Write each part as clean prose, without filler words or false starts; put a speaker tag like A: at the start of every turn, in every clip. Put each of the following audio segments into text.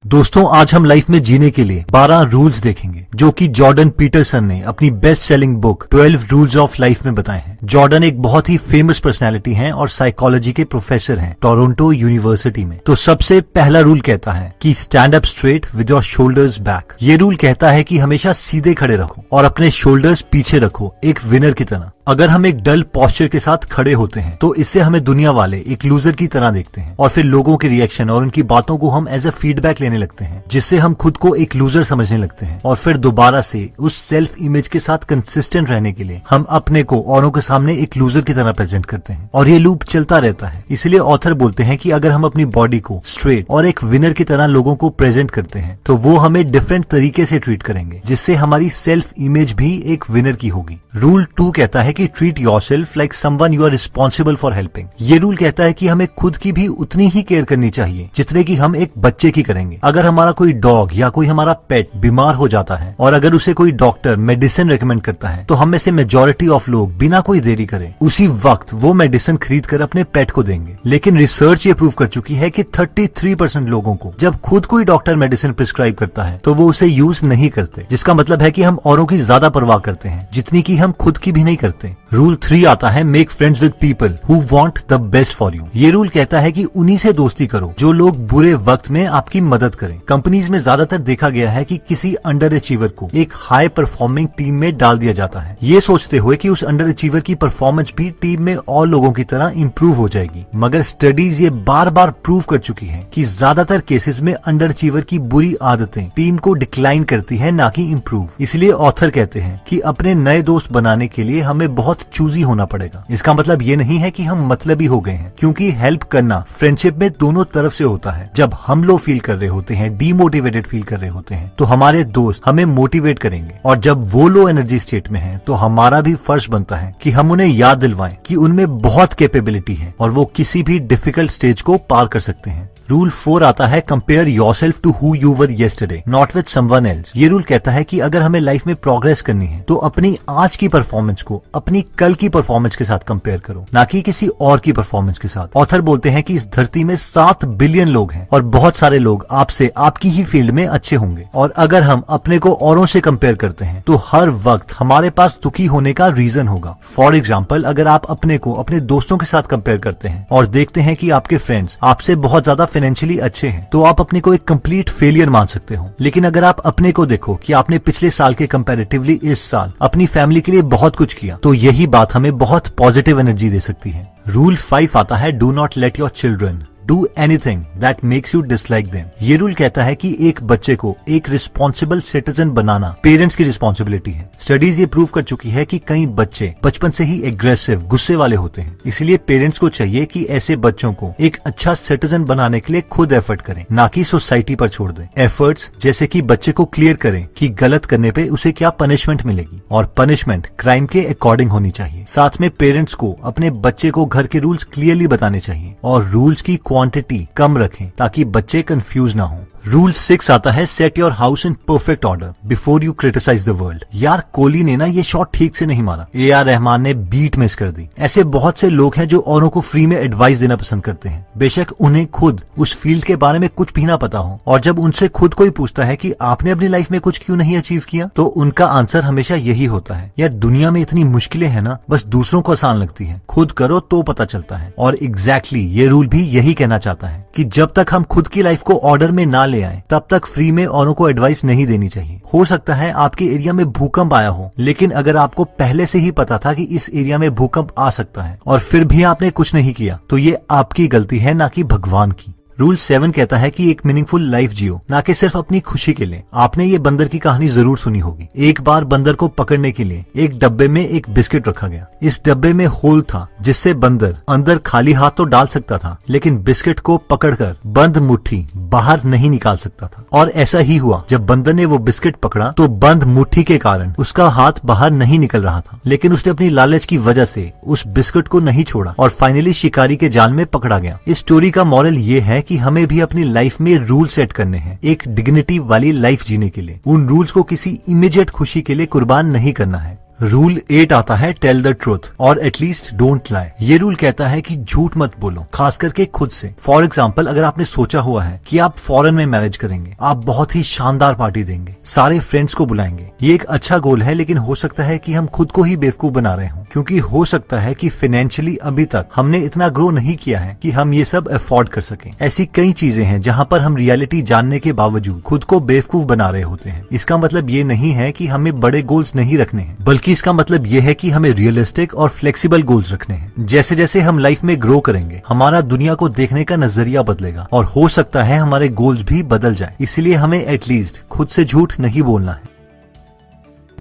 A: दोस्तों, आज हम लाइफ में जीने के लिए 12 रूल्स देखेंगे जो कि जॉर्डन पीटरसन ने अपनी best selling book 12 rules of life में बताए हैं। जॉर्डन एक बहुत ही फेमस पर्सनालिटी हैं और साइकोलॉजी के प्रोफेसर हैं टोरंटो यूनिवर्सिटी में। तो सबसे पहला रूल कहता है कि stand up straight with your shoulders back. ये रूल कहता है कि हमेशा सीधे खड़े रखो और अपने शोल्डर्स पीछे रखो, एक विनर की तरह। अगर हम एक डल पोस्चर के साथ खड़े होते हैं तो इससे हमें दुनिया वाले एक लूजर की तरह देखते हैं और फिर लोगों के रिएक्शन और उनकी बातों को हम एज ए फीडबैक लेने लगते हैं, जिससे हम खुद को एक लूजर समझने लगते हैं और फिर दोबारा से उस सेल्फ इमेज के साथ कंसिस्टेंट रहने के लिए हम अपने को औरों के सामने एक लूजर की तरह प्रेजेंट करते हैं और ये लूप चलता रहता है। इसलिए ऑथर बोलते हैं कि अगर हम अपनी बॉडी को स्ट्रेट और एक विनर की तरह लोगों को प्रेजेंट करते हैं तो वो हमें डिफरेंट तरीके से ट्रीट करेंगे, जिससे हमारी सेल्फ इमेज भी एक विनर की होगी। रूल 2 कहता है कि treat yourself like someone you are responsible for helping. ये रूल कहता है कि हमें खुद की भी उतनी ही केयर करनी चाहिए जितने की हम एक बच्चे की करेंगे। अगर हमारा कोई डॉग या कोई हमारा पेट बीमार हो जाता है और अगर उसे कोई डॉक्टर मेडिसिन रेकमेंड करता है तो हम में से मेजॉरिटी ऑफ लोग बिना कोई देरी करे उसी वक्त वो मेडिसिन खरीद कर अपने पेट को देंगे। लेकिन रिसर्च ये प्रूव कर चुकी है कि 33% लोगों को जब खुद कोई डॉक्टर मेडिसिन प्रिस्क्राइब करता है तो वो उसे यूज नहीं करते, जिसका मतलब है कि हम औरों की ज्यादा परवाह करते हैं जितनी की हम खुद की भी नहीं करते। रूल 3 आता है make friends with people who want the best for you. ये रूल कहता है कि उन्हीं से दोस्ती करो जो लोग बुरे वक्त में आपकी मदद करें। कंपनीज में ज्यादातर देखा गया है कि किसी अंडर अचीवर को एक हाई परफॉर्मिंग टीम में डाल दिया जाता है, ये सोचते हुए कि उस अंडर अचीवर की परफॉर्मेंस भी टीम में और लोगों की तरह इम्प्रूव हो जाएगी। मगर स्टडीज ये बार बार प्रूव कर चुकी है कि ज्यादातर केसेस में अंडर अचीवर की बुरी आदतें टीम को डिक्लाइन करती है, ना कि इम्प्रूव। इसलिए ऑथर कहते हैं कि अपने नए दोस्त बनाने के लिए हमें बहुत चूजी होना पड़ेगा। इसका मतलब ये नहीं है कि हम मतलबी हो गए हैं, क्योंकि हेल्प करना फ्रेंडशिप में दोनों तरफ से होता है। जब हम लो फील कर रहे होते हैं, डीमोटिवेटेड फील कर रहे होते हैं, तो हमारे दोस्त हमें मोटिवेट करेंगे और जब वो लो एनर्जी स्टेट में हैं, तो हमारा भी फर्ज बनता है कि हम उन्हें याद दिलवाएं कि उनमें बहुत कैपेबिलिटी है और वो किसी भी डिफिकल्ट स्टेज को पार कर सकते हैं। रूल 4 आता है compare yourself to who you were yesterday not with someone else. ये रूल कहता है कि अगर हमें लाइफ में प्रोग्रेस करनी है तो अपनी आज की परफॉर्मेंस को अपनी कल की परफॉर्मेंस के साथ कंपेयर करो, ना कि किसी और की परफॉर्मेंस के साथ। ऑथर बोलते हैं कि इस धरती में 7 बिलियन लोग हैं और बहुत सारे लोग आपसे आपकी ही फील्ड में अच्छे होंगे, और अगर हम अपने को औरों से कंपेयर करते हैं तो हर वक्त हमारे पास दुखी होने का रीजन होगा। फॉर एग्जाम्पल, अगर आप अपने को अपने दोस्तों के साथ कंपेयर करते हैं और देखते हैं कि आपके फ्रेंड्स आपसे बहुत ज्यादा फाइनेंशियली अच्छे हैं, तो आप अपने को एक कंप्लीट फेलियर मान सकते हो। लेकिन अगर आप अपने को देखो कि आपने पिछले साल के कंपैरेटिवली इस साल अपनी फैमिली के लिए बहुत कुछ किया, तो यही बात हमें बहुत पॉजिटिव एनर्जी दे सकती है। रूल 5 आता है do not let your children do anything that makes you dislike them. ये रूल कहता है कि एक बच्चे को एक रिस्पॉन्सिबल सिटीजन बनाना पेरेंट्स की रिस्पॉन्सिबिलिटी है। स्टडीज ये प्रूव कर चुकी है कि कई बच्चे बचपन से ही एग्रेसिव, गुस्से वाले होते हैं। इसलिए पेरेंट्स को चाहिए कि ऐसे बच्चों को एक अच्छा सिटीजन बनाने के लिए खुद एफर्ट करें, ना कि सोसाइटी पर छोड़ दें। एफर्ट्स जैसे कि बच्चे को क्लियर करें कि गलत करने पे उसे क्या पनिशमेंट मिलेगी, और पनिशमेंट क्राइम के अकॉर्डिंग होनी चाहिए। साथ में पेरेंट्स को अपने बच्चे को घर के रूल्स क्लियरली बताने चाहिए और रूल्स की क्वांटिटी कम रखें ताकि बच्चे कंफ्यूज ना हो। रूल 6 आता है set your house in perfect order before you criticise the world. यार, कोहली ने ना ये शॉट ठीक से नहीं मारा, AR रहमान ने बीट मिस कर दी। ऐसे बहुत से लोग हैं जो औरों को फ्री में एडवाइस देना पसंद करते हैं, बेशक उन्हें खुद उस फील्ड के बारे में कुछ भी ना पता हो। और जब उनसे खुद कोई पूछता है कि आपने अपनी लाइफ में कुछ क्यों नहीं अचीव किया, तो उनका आंसर हमेशा यही होता है, यार दुनिया में इतनी मुश्किलें हैं ना, बस दूसरों को आसान लगती है, खुद करो तो पता चलता है। और एग्जैक्टली ये रूल भी यही कहना चाहता है कि जब तक हम खुद की लाइफ को ऑर्डर में ना ले आए तब तक फ्री में औरों को एडवाइस नहीं देनी चाहिए। हो सकता है आपके एरिया में भूकंप आया हो, लेकिन अगर आपको पहले से ही पता था कि इस एरिया में भूकंप आ सकता है और फिर भी आपने कुछ नहीं किया, तो ये आपकी गलती है, ना कि भगवान की। रूल 7 कहता है कि एक मीनिंगफुल लाइफ जियो, ना कि सिर्फ अपनी खुशी के लिए। आपने ये बंदर की कहानी जरूर सुनी होगी। एक बार बंदर को पकड़ने के लिए एक डब्बे में एक बिस्किट रखा गया। इस डब्बे में होल था जिससे बंदर अंदर खाली हाथ तो डाल सकता था, लेकिन बिस्किट को पकड़कर बंद मुट्ठी बाहर नहीं निकाल सकता था। और ऐसा ही हुआ, जब बंदर ने वो बिस्किट पकड़ा तो बंद मुट्ठी के कारण उसका हाथ बाहर नहीं निकल रहा था, लेकिन उसने अपनी लालच की वजह से उस बिस्किट को नहीं छोड़ा और फाइनली शिकारी के जाल में पकड़ा गया। इस स्टोरी का मॉरल ये है कि हमें भी अपनी लाइफ में रूल सेट करने हैं, एक डिग्निटी वाली लाइफ जीने के लिए। उन रूल्स को किसी इमीडिएट खुशी के लिए कुर्बान नहीं करना है। रूल 8 आता है टेल द ट्रूथ और एटलीस्ट डोंट लाई। ये रूल कहता है कि झूठ मत बोलो, खास करके खुद से। फॉर एग्जाम्पल, अगर आपने सोचा हुआ है कि आप फॉरेन में मैरिज करेंगे, आप बहुत ही शानदार पार्टी देंगे, सारे फ्रेंड्स को बुलाएंगे, ये एक अच्छा गोल है, लेकिन हो सकता है कि हम खुद को ही बेवकूफ बना रहे हों, क्योंकि हो सकता है कि फाइनेंशियली अभी तक हमने इतना ग्रो नहीं किया है कि हम ये सब अफोर्ड कर सकें। ऐसी कई चीजें हैं जहां पर हम रियलिटी जानने के बावजूद खुद को बेवकूफ बना रहे होते हैं। इसका मतलब ये नहीं है कि हमें बड़े गोल्स नहीं रखने हैं, बल्कि इसका मतलब ये है कि हमें रियलिस्टिक और फ्लेक्सिबल गोल्स रखने हैं। जैसे जैसे हम लाइफ में ग्रो करेंगे, हमारा दुनिया को देखने का नजरिया बदलेगा और हो सकता है हमारे गोल्स भी बदल जाए। इसलिए हमें एटलीस्ट खुद से झूठ नहीं बोलना है।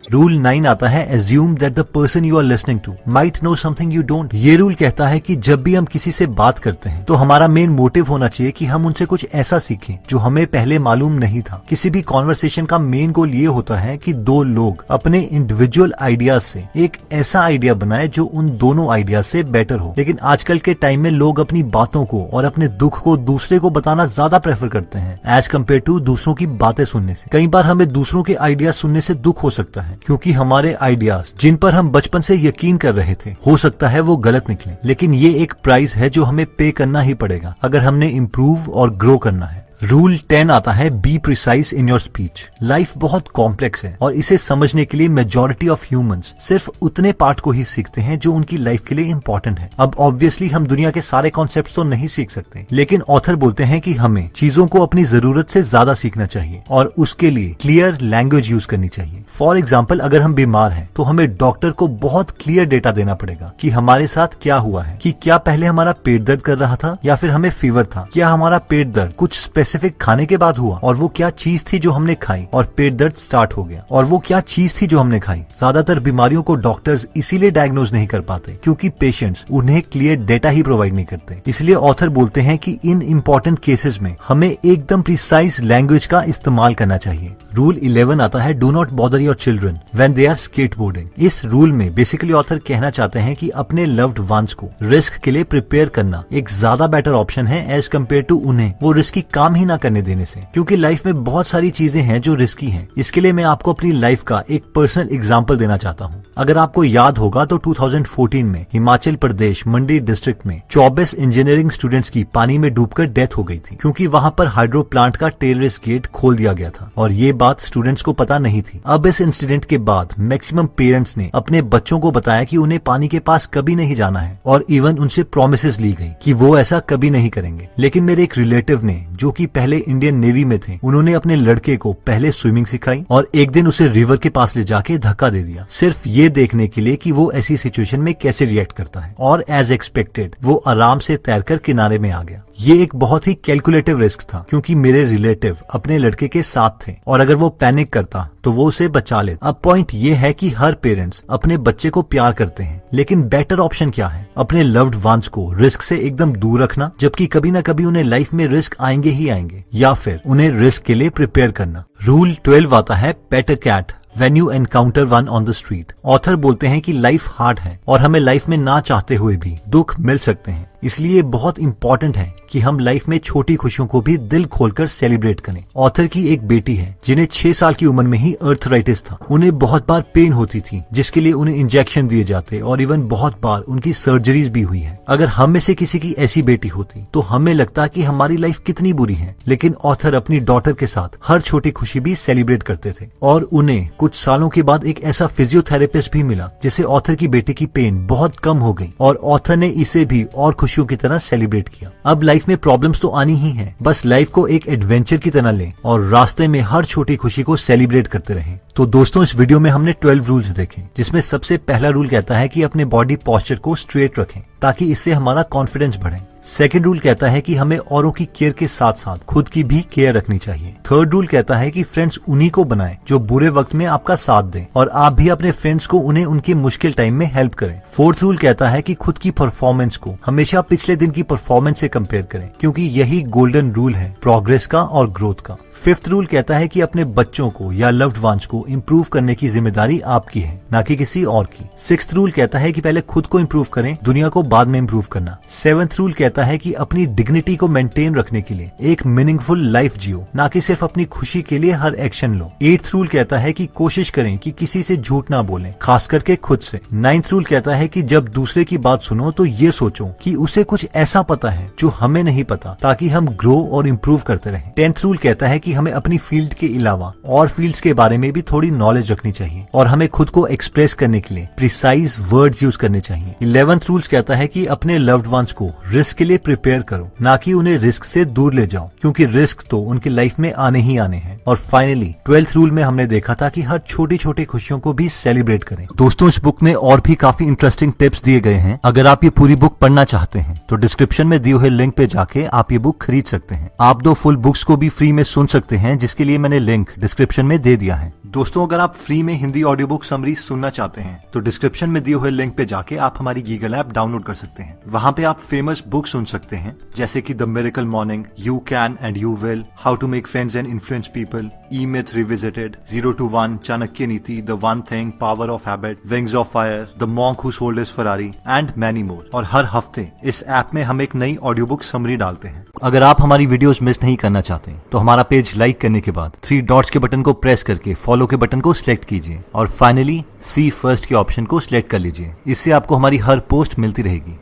A: रूल 9 आता है assume that the person you are listening to might know something you don't. ये रूल कहता है कि जब भी हम किसी से बात करते हैं तो हमारा मेन मोटिव होना चाहिए कि हम उनसे कुछ ऐसा सीखें जो हमें पहले मालूम नहीं था। किसी भी कॉन्वर्सेशन का मेन गोल ये होता है कि दो लोग अपने इंडिविजुअल आइडियाज से एक ऐसा आइडिया बनाए जो उन दोनों आइडिया से बेटर हो। लेकिन आजकल के टाइम में लोग अपनी बातों को और अपने दुख को दूसरे को बताना ज्यादा प्रेफर करते हैं एज कम्पेयर टू दूसरों की बातें सुनने से। कई बार हमें दूसरों के आइडिया सुनने से दुख हो सकता है, क्योंकि हमारे आइडियाज जिन पर हम बचपन से यकीन कर रहे थे, हो सकता है वो गलत निकले। लेकिन ये एक प्राइस है जो हमें पे करना ही पड़ेगा अगर हमने इम्प्रूव और ग्रो करना है। रूल 10 आता है be precise in your speech. Life बहुत कॉम्प्लेक्स है और इसे समझने के लिए मेजॉरिटी ऑफ ह्यूमंस सिर्फ उतने पार्ट को ही सीखते हैं जो उनकी लाइफ के लिए इम्पोर्टेंट है। अब ऑब्वियसली हम दुनिया के सारे कॉन्सेप्ट्स तो नहीं सीख सकते, लेकिन ऑथर बोलते हैं कि हमें चीजों को अपनी जरूरत से ज्यादा सीखना चाहिए और उसके लिए क्लियर लैंग्वेज यूज करनी चाहिए। फॉर एग्जाम्पल, अगर हम बीमार हैं तो हमें डॉक्टर को बहुत क्लियर डेटा देना पड़ेगा कि हमारे साथ क्या हुआ है, कि क्या पहले हमारा पेट दर्द कर रहा था या फिर हमें फीवर था, क्या हमारा पेट दर्द कुछ स्पेसिफिक खाने के बाद हुआ और वो क्या चीज थी जो हमने खाई और पेट दर्द स्टार्ट हो गया, और वो क्या चीज थी जो हमने खाई। ज्यादातर बीमारियों को डॉक्टर्स इसीलिए डायग्नोज नहीं कर पाते क्योंकि पेशेंट्स उन्हें क्लियर डेटा ही प्रोवाइड नहीं करते। इसलिए ऑथर बोलते हैं कि इन इम्पोर्टेंट केसेस में हमें एकदम प्रिसाइज लैंग्वेज का इस्तेमाल करना चाहिए। रूल 11 आता है do not bother your children when they are skateboarding. इस रूल में बेसिकली ऑथर कहना चाहते हैं कि अपने लव्ड वंस को रिस्क के लिए प्रिपेयर करना एक ज्यादा बेटर ऑप्शन है एज कम्पेयर टू उन्हें वो रिस्की काम ही ना करने देने से, क्योंकि लाइफ में बहुत सारी चीजें हैं जो रिस्की हैं। इसके लिए मैं आपको अपनी लाइफ का एक पर्सनल एग्जांपल देना चाहता हूँ। अगर आपको याद होगा तो 2014 में हिमाचल प्रदेश मंडी डिस्ट्रिक्ट में 24 इंजीनियरिंग स्टूडेंट्स की पानी में डूबकर डेथ हो गई थी, क्योंकि वहां पर हाइड्रो प्लांट का टेररिस्ट गेट खोल दिया गया था और ये बात स्टूडेंट्स को पता नहीं थी। अब इस इंसिडेंट के बाद मैक्सिमम पेरेंट्स ने अपने बच्चों को बताया कि उन्हें पानी के पास कभी नहीं जाना है और इवन उनसे प्रोमिसेस ली गई कि वो ऐसा कभी नहीं करेंगे। लेकिन मेरे एक रिलेटिव ने, जो कि पहले इंडियन नेवी में थे, उन्होंने अपने लड़के को पहले स्विमिंग सिखाई और एक दिन उसे रिवर के पास ले जाके धक्का दे दिया, सिर्फ ये देखने के लिए कि वो ऐसी सिचुएशन में कैसे रिएक्ट करता है। और एज एक्सपेक्टेड वो आराम से तैरकर किनारे में आ गया। ये एक बहुत ही कैलकुलेटिव रिस्क था, क्योंकि मेरे रिलेटिव अपने लड़के के साथ थे और अगर वो पैनिक करता तो वो उसे बचा लेता। अब पॉइंट ये है कि हर पेरेंट्स अपने बच्चे को प्यार करते हैं, लेकिन बेटर ऑप्शन क्या है? अपने लव्ड वंस को रिस्क से एकदम दूर रखना, जबकि कभी ना कभी उन्हें लाइफ में रिस्क आएंगे ही आएंगे, या फिर उन्हें रिस्क के लिए प्रिपेयर करना। रूल 12 आता है pet a cat when you encounter one on the street। Author बोलते हैं कि लाइफ हार्ड है और हमें लाइफ में ना चाहते हुए भी दुख मिल सकते हैं, इसलिए बहुत इंपॉर्टेंट है कि हम लाइफ में छोटी खुशियों को भी दिल खोलकर सेलिब्रेट करें। ऑथर की एक बेटी है जिन्हें 6 साल की उम्र में ही अर्थराइटिस था। उन्हें बहुत बार पेन होती थी, जिसके लिए उन्हें इंजेक्शन दिए जाते और इवन बहुत बार उनकी सर्जरीज भी हुई है। अगर हम में से किसी की ऐसी बेटी होती तो हमें लगता कि हमारी लाइफ कितनी बुरी है, लेकिन ऑथर अपनी डॉटर के साथ हर छोटी खुशी भी सेलिब्रेट करते थे और उन्हें कुछ सालों के बाद एक ऐसा फिजियोथेरेपिस्ट भी मिला जिससे ऑथर की बेटी की पेन बहुत कम हो गई और ऑथर ने इसे भी और खुशियों की तरह सेलिब्रेट किया। अब लाइफ में प्रॉब्लम्स तो आनी ही है, बस लाइफ को एक एडवेंचर की तरह लें और रास्ते में हर छोटी खुशी को सेलिब्रेट करते रहें। तो दोस्तों, इस वीडियो में हमने 12 रूल्स देखे, जिसमें सबसे पहला रूल कहता है कि अपने बॉडी पोस्चर को स्ट्रेट रखें ताकि इससे हमारा कॉन्फिडेंस बढ़े। सेकेंड रूल कहता है कि हमें औरों की केयर के साथ साथ खुद की भी केयर रखनी चाहिए। थर्ड रूल कहता है कि फ्रेंड्स उन्हीं को बनाएं जो बुरे वक्त में आपका साथ दें और आप भी अपने फ्रेंड्स को उन्हें उनके मुश्किल टाइम में हेल्प करें। फोर्थ रूल कहता है कि खुद की परफॉर्मेंस को हमेशा पिछले दिन की परफॉर्मेंस से कंपेयर करें, क्योंकि यही गोल्डन रूल है प्रोग्रेस का और ग्रोथ का। 5th रूल कहता है कि अपने बच्चों को या लव्ड वंस को इम्प्रूव करने की जिम्मेदारी आपकी है, ना कि किसी और की। 6th रूल कहता है कि पहले खुद को इम्प्रूव करें, दुनिया को बाद में इम्प्रूव करना। 7th रूल कहता है कि अपनी डिग्निटी को मेंटेन रखने के लिए एक मीनिंगफुल लाइफ जियो, ना कि सिर्फ अपनी खुशी के लिए हर एक्शन लो। 8th रूल कहता है कि कोशिश करें कि किसी से झूठ ना बोलें, खास करके खुद से। 9th रूल कहता है कि जब दूसरे की बात सुनो तो ये सोचो कि उसे कुछ ऐसा पता है जो हमें नहीं पता, ताकि हम ग्रो और इम्प्रूव करते रहें। 10th रूल कहता है कि हमें अपनी फील्ड के अलावा और फील्ड्स के बारे में भी थोड़ी नॉलेज रखनी चाहिए और हमें खुद को एक्सप्रेस करने के लिए प्रिसाइज वर्ड्स यूज करने चाहिए। 11th रूल्स कहता है कि अपने लव्ड वंस को रिस्क के लिए प्रिपेयर करो, ना कि उन्हें रिस्क से दूर ले जाओ, क्योंकि रिस्क तो उनकी लाइफ में आने ही आने हैं। और फाइनली 12th रूल में हमने देखा था कि हर छोटी छोटी खुशियों को भी सेलिब्रेट करें। दोस्तों, इस बुक में और भी काफी इंटरेस्टिंग टिप्स दिए गए हैं। अगर आप ये पूरी बुक पढ़ना चाहते हैं तो डिस्क्रिप्शन में दिए हुए लिंक पे जाके आप ये बुक खरीद सकते हैं। आप 2 फुल बुक्स को भी फ्री में सुन सकते हैं, जिसके लिए मैंने लिंक डिस्क्रिप्शन में दे दिया है। दोस्तों, अगर आप फ्री में हिंदी ऑडियो बुक समरी सुनना चाहते हैं तो डिस्क्रिप्शन में दिए हुए लिंक पे जाके आप हमारी गीगल ऐप डाउनलोड कर सकते हैं। वहाँ पे आप फेमस बुक सुन सकते हैं, जैसे कि the miracle morning, you can and you will, how to make friends and influence people, E myth revisited, 0 to 1, Chanakya Niti, the one thing, power of habit, wings of fire, the monk who sold his Ferrari and many more. और हर हफ्ते इस app में हम एक नई audio book summary डालते हैं। अगर आप हमारी वीडियोस मिस नहीं करना चाहते तो हमारा पेज लाइक करने के बाद 3 डॉट्स के बटन को प्रेस करके फॉलो के बटन को सिलेक्ट कीजिए और फाइनली सी फर्स्ट के ऑप्शन को सिलेक्ट कर लीजिए। इससे आपको हमारी हर पोस्ट मिलती रहेगी।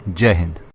A: जय हिंद।